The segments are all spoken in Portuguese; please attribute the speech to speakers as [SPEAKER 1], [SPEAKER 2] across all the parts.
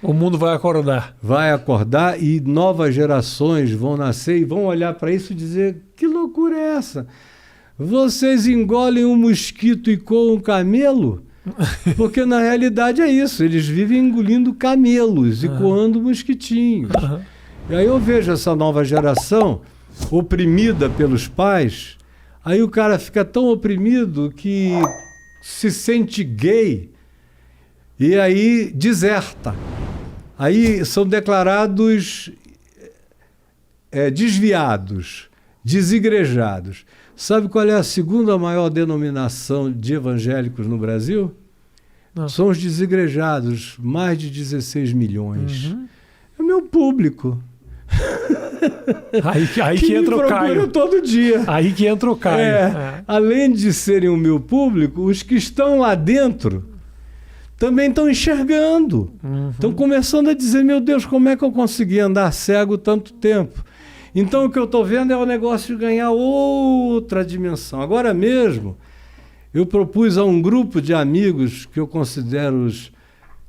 [SPEAKER 1] O mundo vai acordar.
[SPEAKER 2] Vai acordar e novas gerações vão nascer e vão olhar para isso e dizer: que loucura é essa? Vocês engolem um mosquito e coam um camelo? Porque na realidade é isso, eles vivem engolindo camelos e coando mosquitinhos. E aí eu vejo essa nova geração oprimida pelos pais, aí o cara fica tão oprimido que se sente gay e aí deserta. Aí são declarados desviados, desigrejados. Sabe qual é a segunda maior denominação de evangélicos no Brasil?
[SPEAKER 1] Não.
[SPEAKER 2] São os desigrejados, mais de 16 milhões. É o meu público.
[SPEAKER 1] Aí que entra o Caio.
[SPEAKER 2] Todo dia.
[SPEAKER 1] Aí que entra o Caio.
[SPEAKER 2] Além de serem o meu público, os que estão lá dentro também estão enxergando. Estão começando a dizer: meu Deus, como é que eu consegui andar cego tanto tempo? Então o que eu estou vendo é o negócio de ganhar outra dimensão. Agora mesmo, eu propus a um grupo de amigos que eu considero os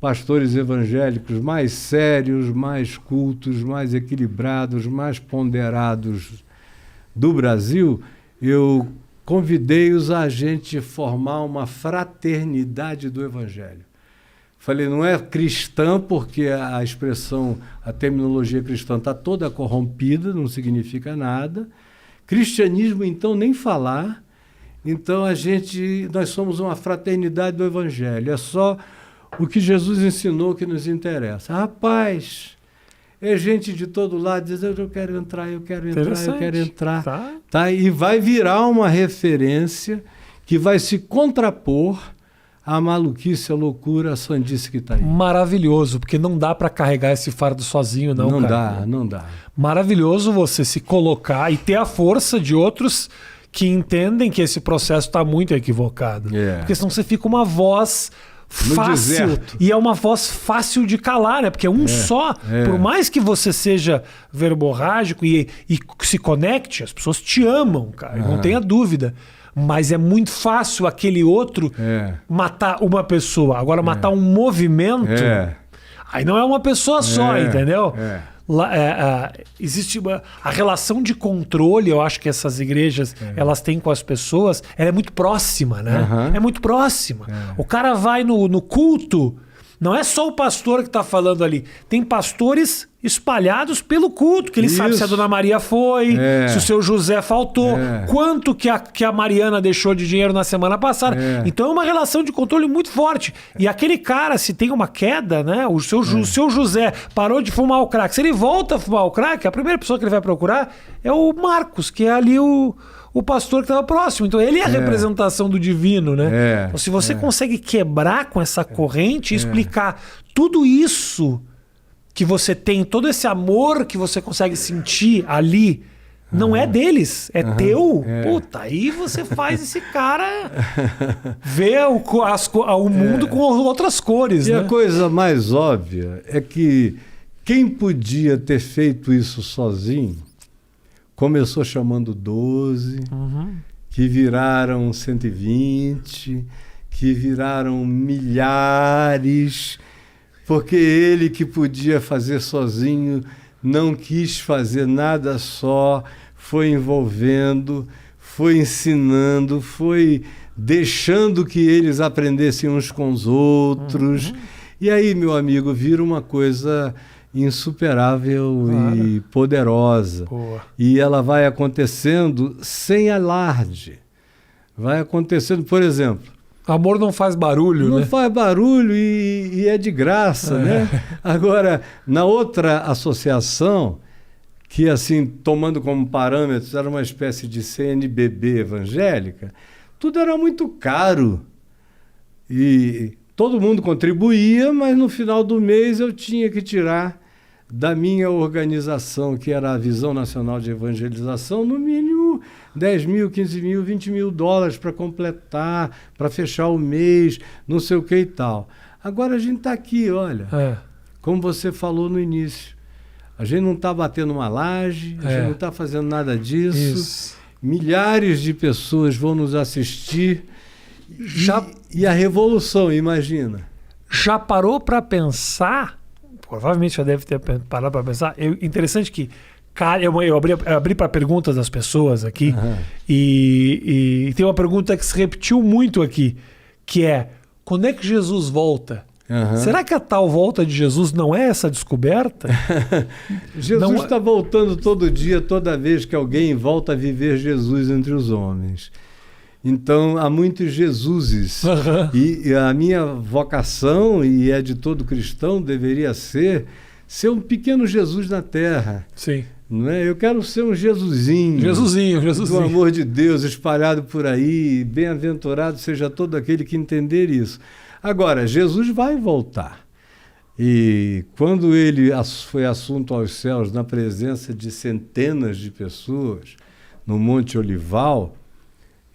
[SPEAKER 2] pastores evangélicos mais sérios, mais cultos, mais equilibrados, mais ponderados do Brasil. Eu convidei-os a gente formar uma fraternidade do Evangelho. Falei, não é cristã, porque a expressão, a terminologia cristã está toda corrompida, não significa nada. Cristianismo, então, nem falar. Então, nós somos uma fraternidade do Evangelho. É só o que Jesus ensinou que nos interessa. Rapaz, é gente de todo lado dizendo: eu quero entrar, eu quero entrar, eu quero entrar. Tá? E vai virar uma referência que vai se contrapor a maluquice, a loucura, a sandice que está aí.
[SPEAKER 1] Maravilhoso, porque não dá para carregar esse fardo sozinho, não, cara.
[SPEAKER 2] Não dá.
[SPEAKER 1] Maravilhoso você se colocar e ter a força de outros que entendem que esse processo está muito equivocado. Porque senão você fica uma voz fácil. E é uma voz fácil de calar, né? Porque só, por mais que você seja verborrágico e se conecte, as pessoas te amam, cara, não tenha dúvida. Mas é muito fácil aquele outro matar uma pessoa. Agora, matar um movimento, aí não é uma pessoa só, entendeu? Existe a relação de controle, eu acho que essas igrejas elas têm com as pessoas, ela é muito próxima, né? É muito próxima. O cara vai no culto, não é só o pastor que está falando ali. Tem pastores espalhados pelo culto, que ele sabe se a Dona Maria foi, se o seu José faltou, quanto que a Mariana deixou de dinheiro na semana passada. Então é uma relação de controle muito forte. E aquele cara, se tem uma queda, né? O seu José parou de fumar o crack. Se ele volta a fumar o crack, a primeira pessoa que ele vai procurar é o Marcos, que é ali o pastor que estava próximo. Então ele é a representação do divino, né? Então, se você consegue quebrar com essa corrente e explicar tudo isso que você tem, todo esse amor que você consegue sentir ali, não é deles, é teu. Puta, aí você faz esse cara ver o mundo com outras cores.
[SPEAKER 2] E
[SPEAKER 1] né?
[SPEAKER 2] A coisa mais óbvia é que quem podia ter feito isso sozinho começou chamando 12, que viraram 120, que viraram milhares, porque ele que podia fazer sozinho não quis fazer nada só, foi envolvendo, foi ensinando, foi deixando que eles aprendessem uns com os outros. E aí, meu amigo, vira uma coisa insuperável e poderosa. E ela vai acontecendo sem alarde. Vai acontecendo, por exemplo...
[SPEAKER 1] Amor não faz barulho, né?
[SPEAKER 2] Não faz barulho e é de graça, né? Agora, na outra associação, que assim, tomando como parâmetros, era uma espécie de CNBB evangélica, tudo era muito caro. E todo mundo contribuía, mas no final do mês eu tinha que tirar da minha organização, que era a Visão Nacional de Evangelização, no mínimo 10 mil, 15 mil, 20 mil dólares para completar, para fechar o mês, não sei o que e tal. Agora a gente está aqui, olha, como você falou no início, a gente não está batendo uma laje, a gente não está fazendo nada disso.
[SPEAKER 1] Isso.
[SPEAKER 2] Milhares de pessoas vão nos assistir e a revolução, imagina.
[SPEAKER 1] Já parou para pensar provavelmente já deve ter parado para pensar. Interessante que eu abri para perguntas das pessoas aqui e tem uma pergunta que se repetiu muito aqui, que é: quando é que Jesus volta? Será que a tal volta de Jesus não é essa descoberta?
[SPEAKER 2] Jesus está voltando todo dia, toda vez que alguém volta a viver Jesus entre os homens. Então, há muitos Jesuses. E a minha vocação, e é de todo cristão, deveria ser um pequeno Jesus na Terra.
[SPEAKER 1] Sim.
[SPEAKER 2] Não é? Eu quero ser um Jesusinho.
[SPEAKER 1] Jesusinho.
[SPEAKER 2] Do amor de Deus, espalhado por aí. Bem-aventurado seja todo aquele que entender isso. Agora, Jesus vai voltar. E quando ele foi assunto aos céus, na presença de centenas de pessoas, no Monte Olival,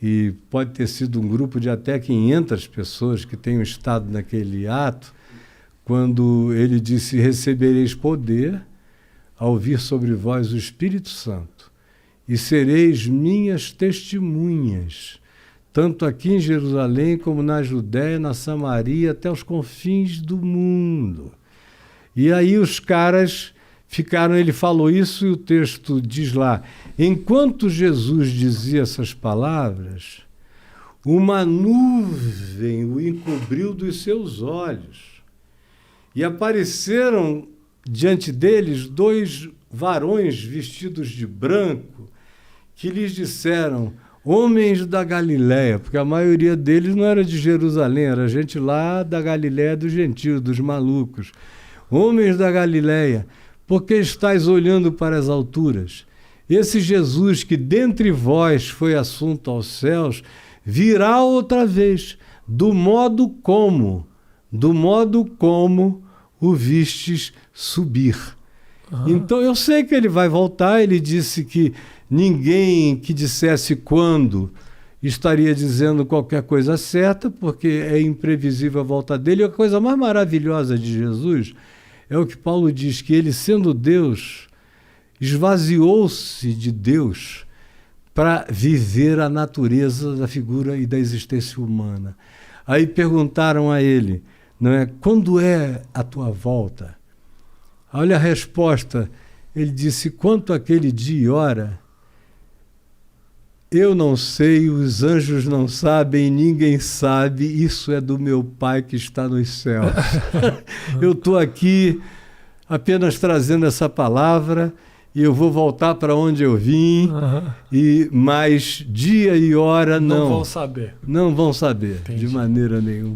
[SPEAKER 2] e pode ter sido um grupo de até 500 pessoas que tenham estado naquele ato, quando ele disse: recebereis poder ao vir sobre vós o Espírito Santo, e sereis minhas testemunhas, tanto aqui em Jerusalém como na Judéia, na Samaria, até os confins do mundo. E aí os caras ficaram, ele falou isso e o texto diz lá: enquanto Jesus dizia essas palavras, uma nuvem o encobriu dos seus olhos. E apareceram diante deles 2 varões vestidos de branco, que lhes disseram: homens da Galileia, porque a maioria deles não era de Jerusalém, era gente lá da Galileia dos gentios, dos malucos. Homens da Galileia, por que estáis olhando para as alturas? Esse Jesus que dentre vós foi assunto aos céus, virá outra vez, do modo como o vistes subir. Então eu sei que ele vai voltar. Ele disse que ninguém que dissesse quando estaria dizendo qualquer coisa certa, porque é imprevisível a volta dele. E a coisa mais maravilhosa de Jesus é o que Paulo diz, que ele, sendo Deus, esvaziou-se de Deus para viver a natureza da figura e da existência humana. Aí perguntaram a ele, não é, quando é a tua volta? Olha a resposta. Ele disse: quanto àquele dia e hora, eu não sei, os anjos não sabem, ninguém sabe, isso é do meu Pai que está nos céus. Eu estou aqui apenas trazendo essa palavra e eu vou voltar para onde eu vim, mas dia e hora não
[SPEAKER 1] vão saber.
[SPEAKER 2] Não vão saber. Entendi. De maneira nenhuma.